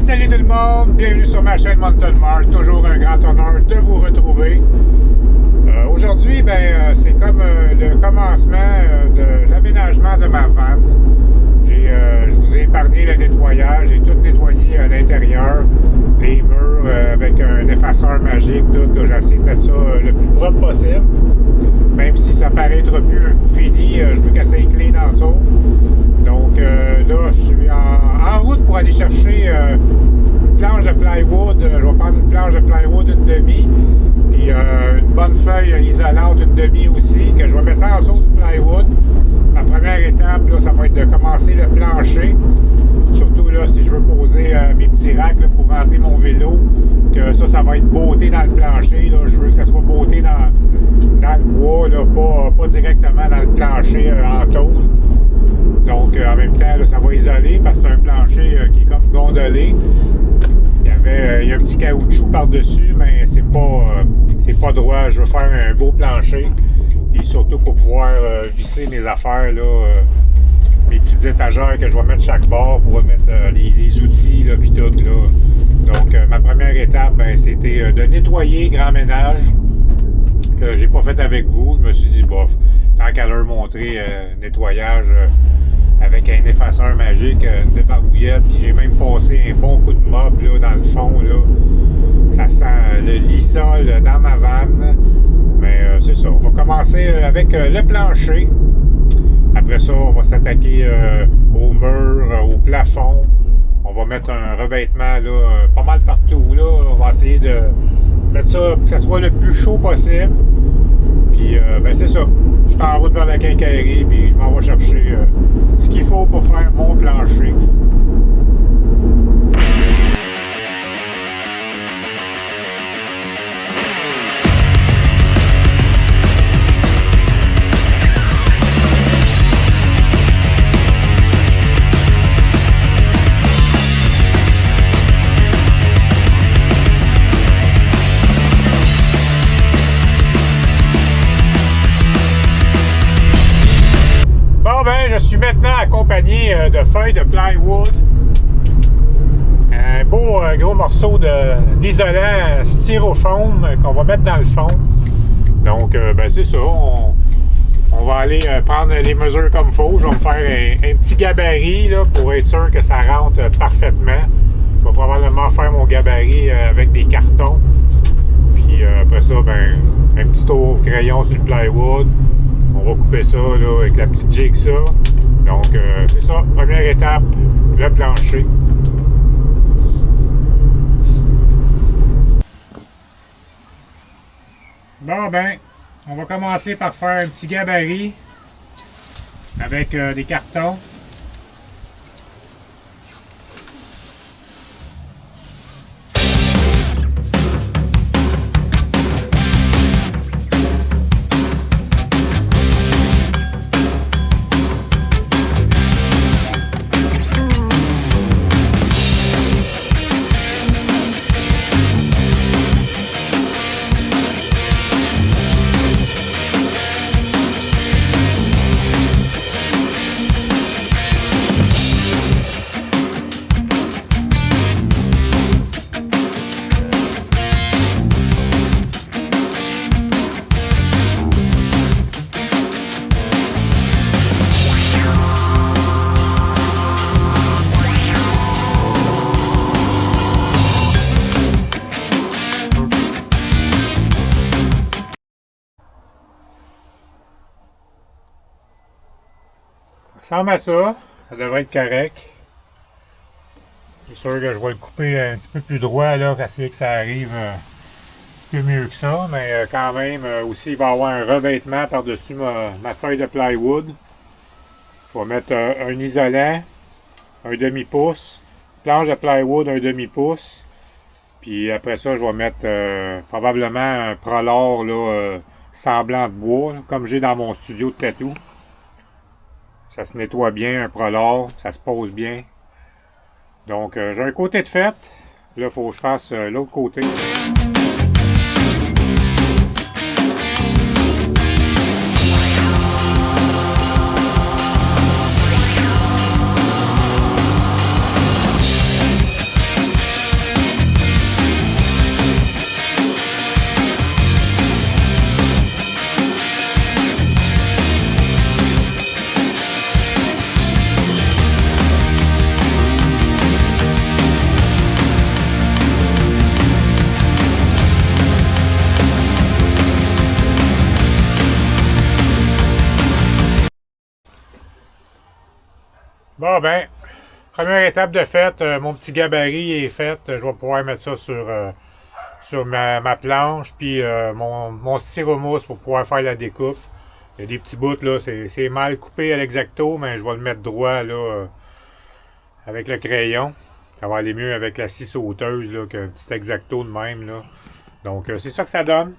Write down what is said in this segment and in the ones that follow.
Salut tout le monde, bienvenue sur ma chaîne Mountain Mart. Toujours un grand honneur de vous retrouver. Aujourd'hui, c'est comme le commencement de l'aménagement de ma vanne. Je vous ai épargné le nettoyage, j'ai tout nettoyé à l'intérieur, les murs avec un effaceur magique, tout. J'ai essayé de mettre ça le plus propre possible. Même si ça paraît être plus un coup fini, je veux que ça clean en dessous. Donc là, je suis en route pour aller chercher une planche de plywood. Je vais prendre une planche de plywood, une demi, puis une bonne feuille isolante, une demi aussi, que je vais mettre en dessous du plywood. La première étape, là, ça va être de commencer le plancher. Surtout là, si je veux poser mes petits racks là, pour rentrer mon vélo, que ça va être beauté dans le plancher. Là. Je veux que ça soit beauté dans le bois, là, pas directement dans le plancher en tôle. Donc, en même temps, là, ça va isoler parce que c'est un plancher qui est comme gondolé. Il y a un petit caoutchouc par-dessus, mais c'est pas droit. Je veux faire un beau plancher. Et surtout pour pouvoir visser mes affaires, là, mes petites étagères que je vais mettre chaque bord pour mettre les outils, là, puis tout, là. Donc, ma première étape, c'était de nettoyer grand ménage. Que j'ai pas fait avec vous. Je me suis dit, bof, tant qu'à leur montrer nettoyage avec un effaceur magique, une débarbouillette, puis j'ai même passé un bon coup de mop là, dans le fond, là. Ça sent le lissol dans ma vanne. Mais c'est ça. On va commencer avec le plancher. Après ça, on va s'attaquer au mur, au plafond. On va mettre un revêtement là, pas mal partout. Là. On va essayer de mettre ça pour que ça soit le plus chaud possible. Puis, c'est ça. Je suis en route vers la quincaillerie, puis je m'en vais chercher ce qu'il faut pour faire mon plancher. Je suis maintenant accompagné de feuilles de plywood. Un beau gros morceau d'isolant styrofoam qu'on va mettre dans le fond. Donc, c'est ça. On va aller prendre les mesures comme il faut. Je vais me faire un petit gabarit là, pour être sûr que ça rentre parfaitement. Je vais probablement faire mon gabarit avec des cartons. Puis après ça, un petit tour au crayon sur le plywood. On va couper ça là, avec la petite jigsaw. Donc, c'est ça. Première étape, le plancher. Bon, on va commencer par faire un petit gabarit avec des cartons. Ça ressemble à ça. Ça devrait être correct. C'est sûr que je vais le couper un petit peu plus droit là, pour essayer que ça arrive un petit peu mieux que ça. Mais quand même, aussi, il va y avoir un revêtement par-dessus ma feuille de plywood. Je vais mettre un isolant, un demi-pouce, planche de plywood, un demi-pouce. Puis après ça, je vais mettre probablement un prolore là, semblant de bois, là, comme j'ai dans mon studio de tatou. Ça se nettoie bien, un prolore, ça se pose bien. Donc, j'ai un côté de fait. Là, il faut que je fasse l'autre côté. Bon, ben, première étape de fait, mon petit gabarit est fait. Je vais pouvoir mettre ça sur ma planche, puis mon styromousse pour pouvoir faire la découpe. Il y a des petits bouts, là, c'est mal coupé à l'exacto, mais je vais le mettre droit, là, avec le crayon. Ça va aller mieux avec la scie sauteuse, là, qu'un petit exacto de même, là. Donc, c'est ça que ça donne.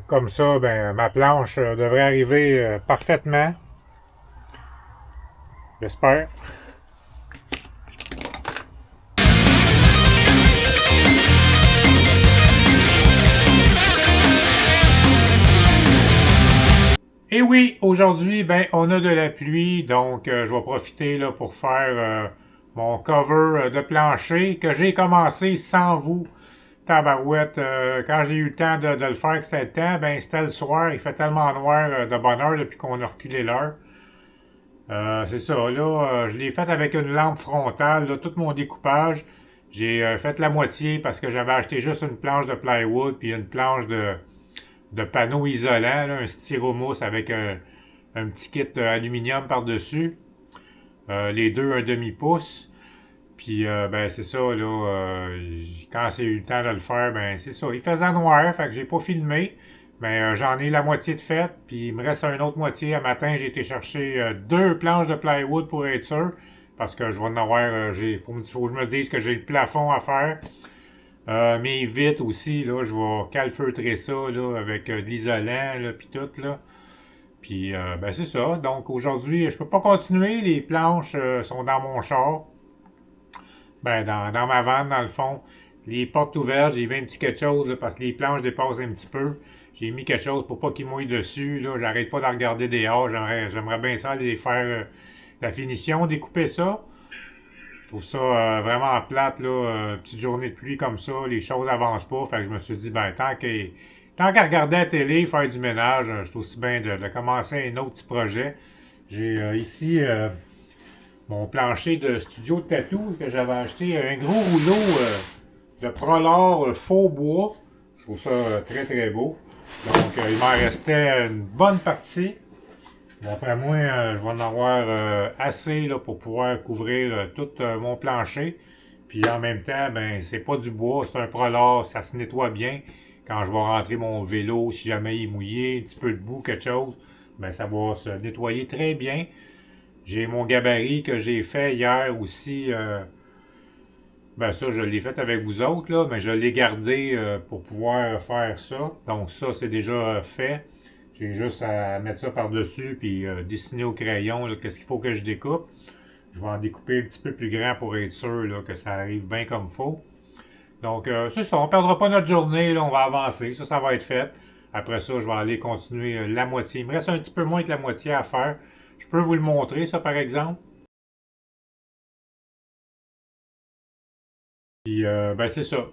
Comme ça, ben, ma planche devrait arriver parfaitement. J'espère. Et oui, aujourd'hui, ben, on a de la pluie, donc je vais profiter là, pour faire mon cover de plancher que j'ai commencé sans vous. Tabarouette, quand j'ai eu le temps de le faire, que c'était le temps, ben c'était le soir, il fait tellement noir de bonne heure depuis qu'on a reculé l'heure. C'est ça, là, je l'ai fait avec une lampe frontale, là, tout mon découpage. J'ai fait la moitié parce que j'avais acheté juste une planche de plywood puis une planche de panneau isolant, là, un styromousse avec un petit kit aluminium par-dessus. Les deux, un demi-pouce. Puis, ben, c'est ça, là, quand j'ai eu le temps de le faire, ben, c'est ça. Il faisait noir, fait que j'ai pas filmé. Mais j'en ai la moitié de faite, puis il me reste une autre moitié. Un matin, j'ai été chercher deux planches de plywood pour être sûr. Parce que je vais en avoir, faut que je me dise que j'ai le plafond à faire. Mes vitres aussi, là, je vais calfeutrer ça, là, avec de l'isolant, là, puis tout, là. Puis, ben, c'est ça. Donc, aujourd'hui, je peux pas continuer. Les planches sont dans mon char. Ben, dans ma vanne, dans le fond. Les portes ouvertes, j'ai mis un petit quelque chose, là, parce que les planches dépassent un petit peu. J'ai mis quelque chose pour pas qu'ils mouillent dessus, là. J'arrête pas de regarder dehors. J'aimerais bien ça aller faire la finition, découper ça. Je trouve ça vraiment plate, là. Petite journée de pluie comme ça, les choses avancent pas. Fait que je me suis dit, ben, tant qu'à regarder la télé, faire du ménage, je trouve aussi bien de commencer un autre petit projet. J'ai ici mon plancher de studio de tatou que j'avais acheté, un gros rouleau de Prolor faux bois. Je trouve ça très très beau. Donc, il m'en restait une bonne partie. D'après moi, je vais en avoir assez là, pour pouvoir couvrir tout mon plancher. Puis en même temps, ben c'est pas du bois, c'est un Prolor, ça se nettoie bien. Quand je vais rentrer mon vélo, si jamais il est mouillé, un petit peu de boue, quelque chose, ben ça va se nettoyer très bien. J'ai mon gabarit que j'ai fait hier aussi. Ben ça, je l'ai fait avec vous autres, là, mais je l'ai gardé pour pouvoir faire ça. Donc ça, c'est déjà fait. J'ai juste à mettre ça par-dessus puis dessiner au crayon qu'est-ce qu'il faut que je découpe. Je vais en découper un petit peu plus grand pour être sûr là, que ça arrive bien comme il faut. Donc c'est ça, on ne perdra pas notre journée, là, on va avancer. Ça va être fait. Après ça, je vais aller continuer la moitié. Il me reste un petit peu moins que la moitié à faire. Je peux vous le montrer, ça, par exemple. Puis, ben, c'est ça.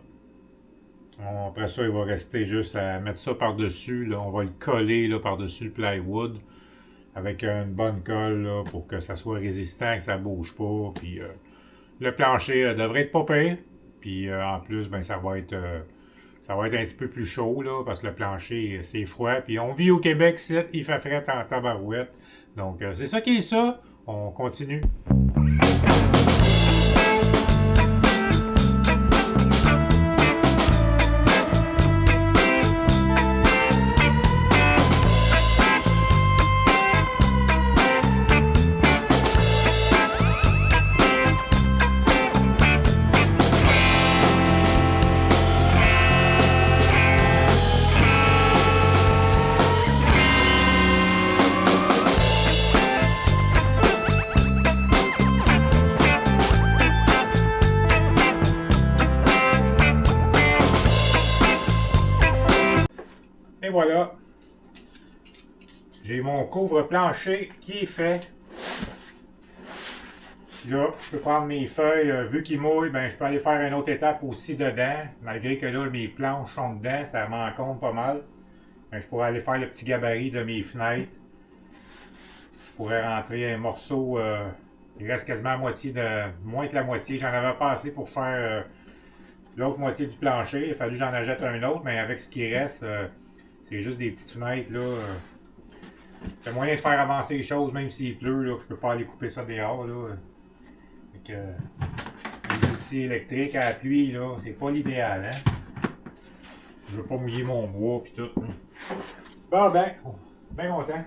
Après ça, il va rester juste à mettre ça par-dessus. Là. On va le coller là, par-dessus le plywood avec une bonne colle là, pour que ça soit résistant, que ça bouge pas. Puis, le plancher devrait être pas pire. Puis, en plus, ben, ça va être un petit peu plus chaud là, parce que le plancher, c'est froid. Puis, on vit au Québec, il fait frais en tabarouette. Donc, c'est ça qui est ça. On continue. Et voilà. J'ai mon couvre-plancher qui est fait. Puis là, je peux prendre mes feuilles. Vu qu'il mouille, ben, je peux aller faire une autre étape aussi dedans. Malgré que là, mes planches sont dedans, ça m'encombre pas mal. Ben, je pourrais aller faire le petit gabarit de mes fenêtres. Je pourrais rentrer un morceau. Il reste quasiment à moitié moins que la moitié. J'en avais pas assez pour faire l'autre moitié du plancher. Il a fallu que j'en achète un autre, mais avec ce qui reste, c'est juste des petites fenêtres. Là. C'est moyen de faire avancer les choses, même s'il pleut. Là, je peux pas aller couper ça dehors. Là. Fait que, les outils électriques à la pluie, là, c'est pas l'idéal. Hein? Je veux pas mouiller mon bois pis tout. Bon ben, bien content.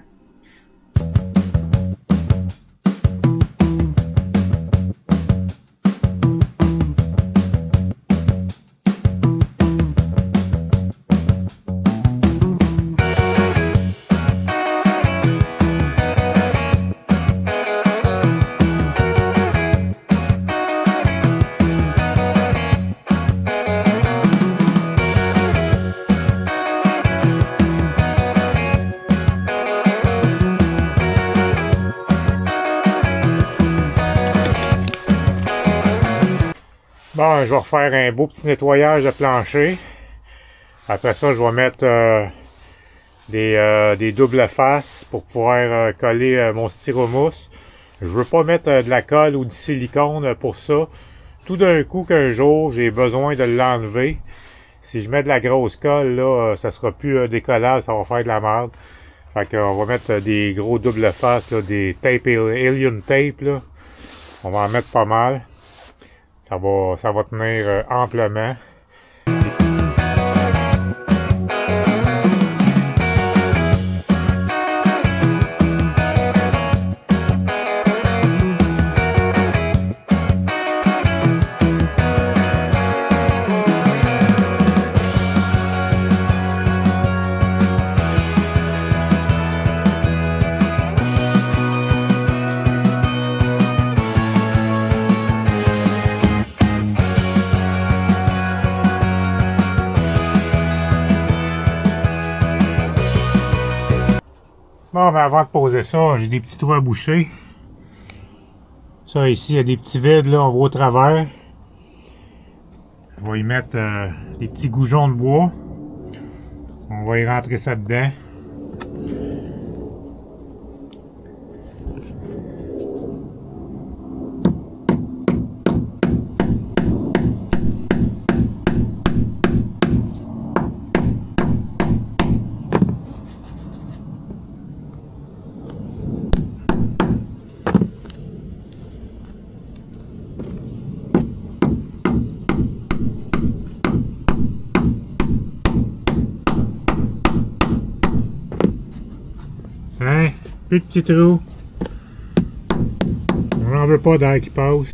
Bon, je vais refaire un beau petit nettoyage de plancher. Après ça, je vais mettre des doubles faces pour pouvoir coller mon styromousse. Je veux pas mettre de la colle ou du silicone pour ça. Tout d'un coup qu'un jour, j'ai besoin de l'enlever. Si je mets de la grosse colle, là, ça sera plus décollable, ça va faire de la merde. Fait qu'on va mettre des gros doubles faces, là, des tape alien tape, là. On va en mettre pas mal. Ça va tenir amplement. Bon, ben avant de poser ça, j'ai des petits trous à boucher. Ça ici, il y a des petits vides, là, on voit au travers. Je vais y mettre des petits goujons de bois. On va y rentrer ça dedans. Hein? Plus de petits trous. On n'en veut pas d'air qui passe.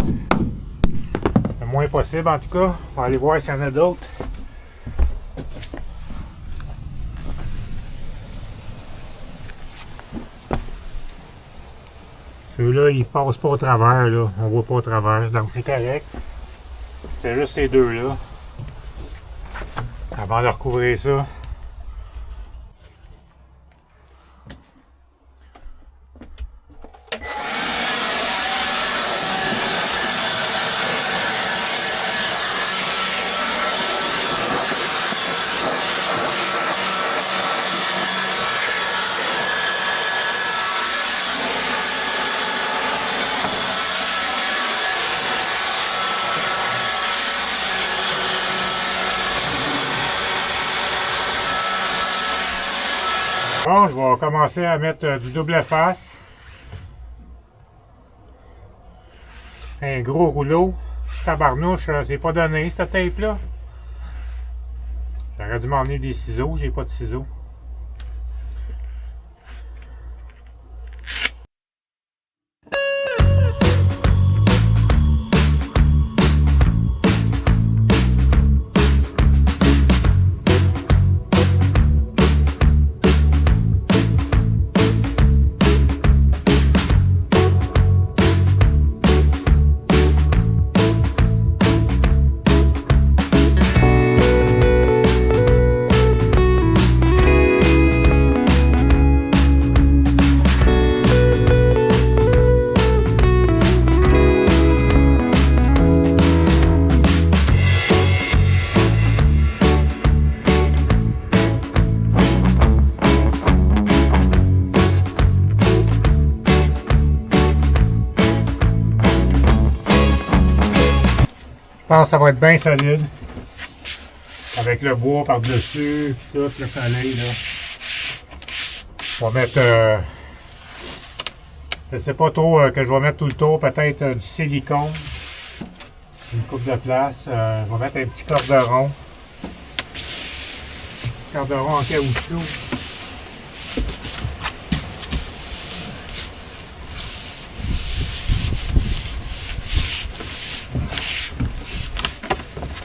Le moins possible en tout cas. On va aller voir s'il y en a d'autres. Ceux-là, ils passent pas au travers, là. On voit pas au travers. Donc c'est correct. C'est juste ces deux-là. Avant de recouvrir ça. Bon, je vais commencer à mettre du double face. Un gros rouleau. Tabarnouche, c'est pas donné cette tape-là. J'aurais dû m'emmener des ciseaux, j'ai pas de ciseaux. Je pense que ça va être bien solide. avec le bois par-dessus, tout le soleil là. On va mettre, je sais pas trop que je vais mettre tout le tour, peut-être du silicone, une coupe de place. Je vais mettre un petit corderon en caoutchouc.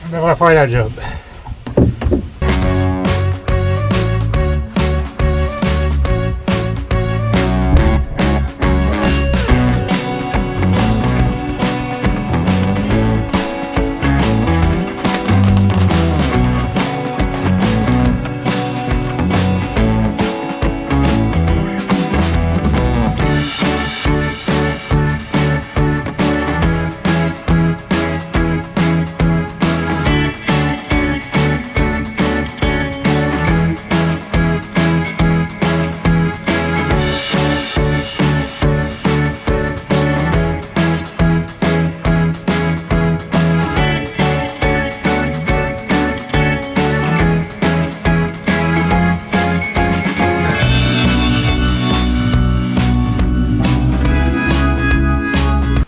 On devrait faire la job.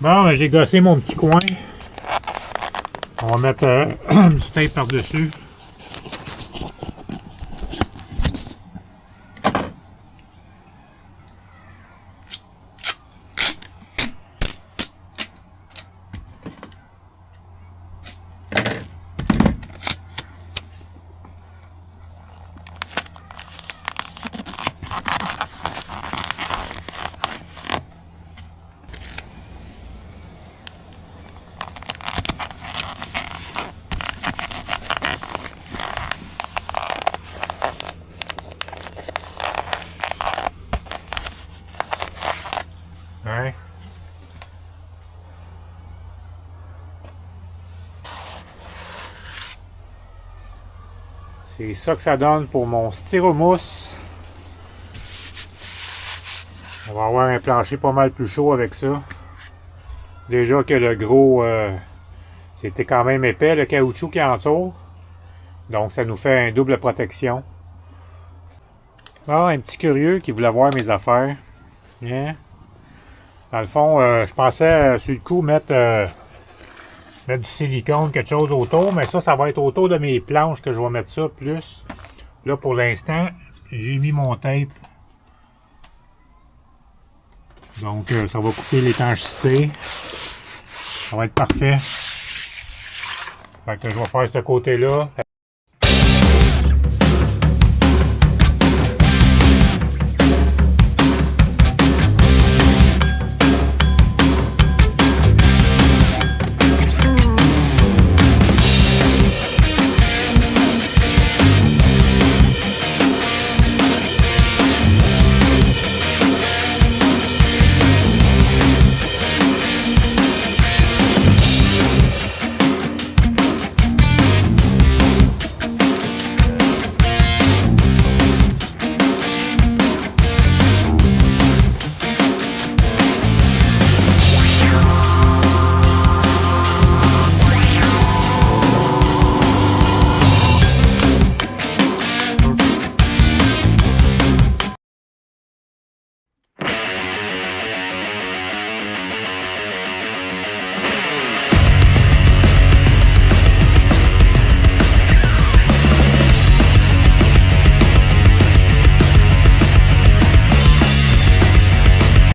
Bon, ben, j'ai gossé mon petit coin. On va mettre du tape par-dessus. Ouais. C'est ça que ça donne pour mon styromousse. On va avoir un plancher pas mal plus chaud avec ça. Déjà que le gros, c'était quand même épais, le caoutchouc qui entoure. Donc ça nous fait une double protection. Ah, un petit curieux qui voulait voir mes affaires. Bien. Dans le fond, je pensais sur le coup mettre du silicone, quelque chose autour, mais ça va être autour de mes planches que je vais mettre ça plus. Là, pour l'instant, j'ai mis mon tape. Donc, ça va couper l'étanchéité. Ça va être parfait. Fait que je vais faire ce côté-là.